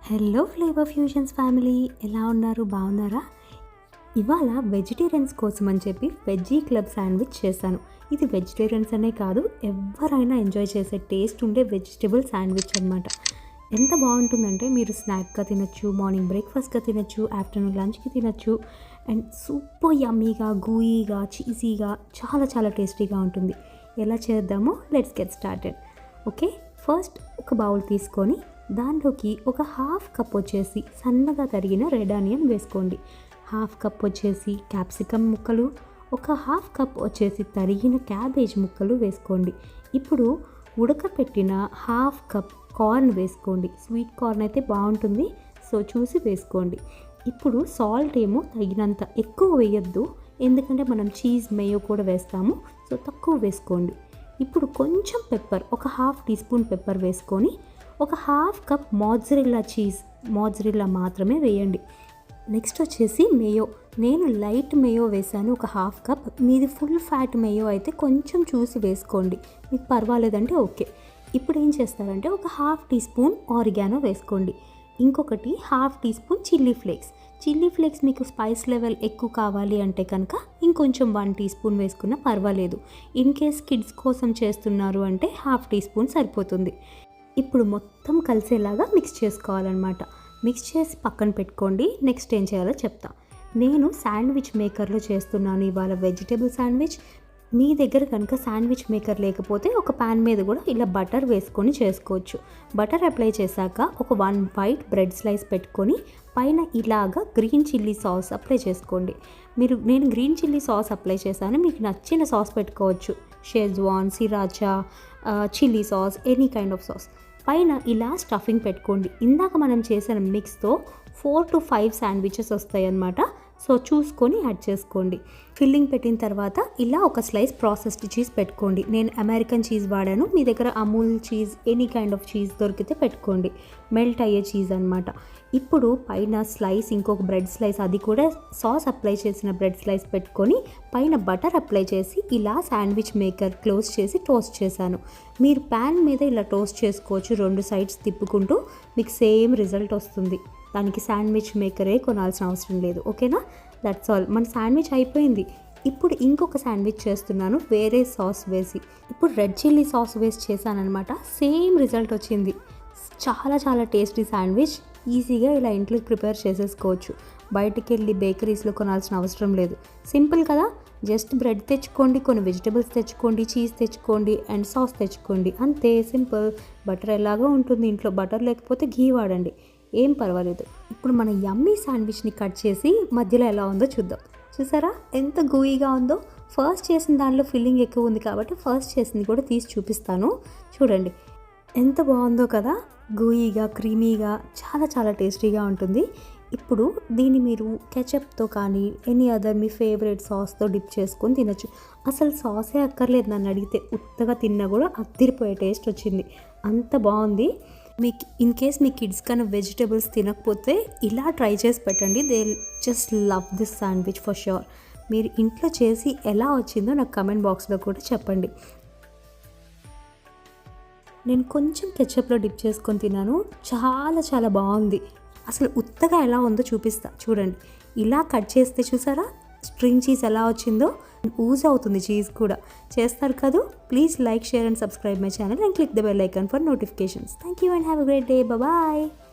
Hello flavour fusions family, ఎలా ఉన్నారు? బాగున్నారా? ఇవాళ వెజిటేరియన్స్ కోసం అని చెప్పి వెజ్జీ క్లబ్ శాండ్విచ్ చేశాను. ఇది వెజిటేరియన్స్ అనే కాదు, ఎవరైనా ఎంజాయ్ చేసే టేస్ట్ ఉండే వెజిటేబుల్ శాండ్విచ్ అనమాట. ఎంత బాగుంటుందంటే మీరు స్నాక్గా తినచ్చు, మార్నింగ్ బ్రేక్ఫాస్ట్గా తినచ్చు, ఆఫ్టర్నూన్ లంచ్కి తినచ్చు. అండ్ సూపర్ యమ్మీగా, గూయీగా, చీజీగా చాలా చాలా టేస్టీగా ఉంటుంది. ఎలా చేద్దామో let's get started. Okay, first ఒక బౌల్ తీసుకొని దాంట్లోకి ఒక హాఫ్ కప్ వచ్చేసి సన్నగా తరిగిన రెడ్ ఆనియన్ వేసుకోండి. హాఫ్ కప్ వచ్చేసి క్యాప్సికమ్ ముక్కలు, ఒక హాఫ్ కప్ వచ్చేసి తరిగిన క్యాబేజ్ ముక్కలు వేసుకోండి. ఇప్పుడు ఉడకపెట్టిన హాఫ్ కప్ కార్న్ వేసుకోండి. స్వీట్ కార్న్ అయితే బాగుంటుంది, సో చూసి వేసుకోండి. ఇప్పుడు సాల్ట్ ఏమో తగినంత, ఎక్కువ వేయొద్దు ఎందుకంటే మనం చీజ్ మేయో కూడా వేస్తాము, సో తక్కువ వేసుకోండి. ఇప్పుడు కొంచెం పెప్పర్, ఒక హాఫ్ టీ స్పూన్ పెప్పర్ వేసుకొని ఒక హాఫ్ కప్ మోజ్రెల్లా మాత్రమే వేయండి. నెక్స్ట్ వచ్చేసి మేయో, నేను లైట్ మేయో వేసాను ఒక హాఫ్ కప్. మీది ఫుల్ ఫ్యాట్ మేయో అయితే కొంచెం చూసి వేసుకోండి, మీకు పర్వాలేదంటే ఓకే. ఇప్పుడు ఏం చేస్తారంటే ఒక హాఫ్ టీ స్పూన్ ఆరిగానో వేసుకోండి. ఇంకొకటి half teaspoon chilli flakes మీకు స్పైస్ లెవెల్ ఎక్కువ కావాలి అంటే కనుక ఇంకొంచెం 1 టీ స్పూన్ వేసుకున్నా పర్వాలేదు. ఇన్ కేస్ కిడ్స్ కోసం చేస్తున్నారు అంటే హాఫ్ టీ స్పూన్ సరిపోతుంది. ఇప్పుడు మొత్తం కలిసేలాగా మిక్స్ చేసుకోవాలన్నమాట. మిక్స్ చేసి పక్కన పెట్టుకోండి. నెక్స్ట్ ఏం చేయాలో చెప్తా. నేను శాండ్విచ్ మేకర్లో చేస్తున్నాను ఇవాళ వెజిటేబుల్ శాండ్విచ్. మీ దగ్గర కనుక శాండ్విచ్ మేకర్ లేకపోతే ఒక ప్యాన్ మీద కూడా ఇలా బటర్ వేసుకొని చేసుకోవచ్చు. బటర్ అప్లై చేశాక ఒక 1 వైట్ బ్రెడ్ స్లైస్ పెట్టుకొని పైన ఇలాగా గ్రీన్ చిల్లీ సాస్ అప్లై చేసుకోండి. నేను గ్రీన్ చిల్లీ సాస్ అప్లై చేశాను, మీకు నచ్చిన సాస్ పెట్టుకోవచ్చు. Schezwan, sriracha, chilli sauce, any kind of sauce. పైన ఇలా స్టఫింగ్ పెట్టుకోండి. ఇందాక మనం చేసిన మిక్స్తో 4 to 5 శాండ్విచెస్ వస్తాయి అన్నమాట. సో చూసుకొని యాడ్ చేసుకోండి. ఫిల్లింగ్ పెట్టిన తర్వాత ఇలా ఒక స్లైస్ ప్రాసెస్డ్ చీజ్ పెట్టుకోండి. నేను అమెరికన్ చీజ్ వాడాను, మీ దగ్గర Amul cheese, any kind of cheese దొరికితే పెట్టుకోండి. మెల్ట్ అయ్యే చీజ్ అనమాట. ఇప్పుడు పైన స్లైస్, ఇంకొక బ్రెడ్ స్లైస్, అది కూడా సాస్ అప్లై చేసిన బ్రెడ్ స్లైస్ పెట్టుకొని పైన బటర్ అప్లై చేసి ఇలా శాండ్విచ్ మేకర్ క్లోజ్ చేసి టోస్ట్ చేశాను. మీరు ప్యాన్ మీద ఇలా టోస్ట్ చేసుకోవచ్చు, 2 సైడ్స్ తిప్పుకుంటూ, మీకు సేమ్ రిజల్ట్ వస్తుంది. దానికి శాండ్విచ్ మేకరే కొనాల్సిన అవసరం లేదు. ఓకేనా? That's all. మన శాండ్విచ్ అయిపోయింది. ఇప్పుడు ఇంకొక శాండ్విచ్ చేస్తున్నాను వేరే సాస్ వేసి. ఇప్పుడు రెడ్ చిల్లీ సాస్ వేసి చేశానమాట. సేమ్ రిజల్ట్ వచ్చింది. చాలా చాలా టేస్టీ శాండ్విచ్. ఈజీగా ఇలా ఇంట్లో ప్రిపేర్ చేసేసుకోవచ్చు. బయటికి వెళ్ళి బేకరీస్లో కొనాల్సిన అవసరం లేదు. సింపుల్ కదా? జస్ట్ బ్రెడ్ తెచ్చుకోండి, కొన్ని వెజిటబుల్స్ తెచ్చుకోండి, చీజ్ తెచ్చుకోండి అండ్ సాస్ తెచ్చుకోండి, అంతే సింపుల్. బటర్ ఎలాగో ఉంటుంది ఇంట్లో, బటర్ లేకపోతే ఘీ వాడండి, ఏం పర్వాలేదు. ఇప్పుడు మన యమ్మీ శాండ్విచ్ని కట్ చేసి మధ్యలో ఎలా ఉందో చూద్దాం. చూసారా ఎంత గూయిగా ఉందో? ఫస్ట్ చేసిన దానిలో ఫిల్లింగ్ ఎక్కువ ఉంది కాబట్టి ఫస్ట్ చేసింది కూడా తీసి చూపిస్తాను. చూడండి ఎంత బాగుందో కదా, గూయిగా, క్రీమీగా, చాలా చాలా టేస్టీగా ఉంటుంది. ఇప్పుడు దీన్ని మీరు కెచప్తో కానీ ఎనీ అదర్ మీ ఫేవరెట్ సాస్తో డిప్ చేసుకొని తినచ్చు. అసలు సాసే అక్కర్లేదు నన్ను అడిగితే, ఉత్తగా తిన్నా కూడా అదిరిపోయే టేస్ట్ వచ్చింది, అంత బాగుంది. మీకు ఇన్ కేస్ మీ కిడ్స్ కన్నా వెజిటేబుల్స్ తినకపోతే ఇలా ట్రై చేసి పెట్టండి. They just love this sandwich for sure. మీరు ఇంట్లో చేసి ఎలా వచ్చిందో నాకు కమెంట్ బాక్స్లో కూడా చెప్పండి. నేను కొంచెం కెచప్లో డిప్ చేసుకొని తిన్నాను, చాలా చాలా బాగుంది. అసలు ఉత్తగా ఎలా ఉందో చూపిస్తా చూడండి. ఇలా కట్ చేస్తే చూసారా స్ట్రింగ్ చీజ్ ఎలా వచ్చిందో? ఊజ్ అవుతుంది చీజ్ కూడా. చేస్తారు కదా? Please like, share and subscribe my channel and click the bell icon for notifications. Thank you and have a great day. Bye bye.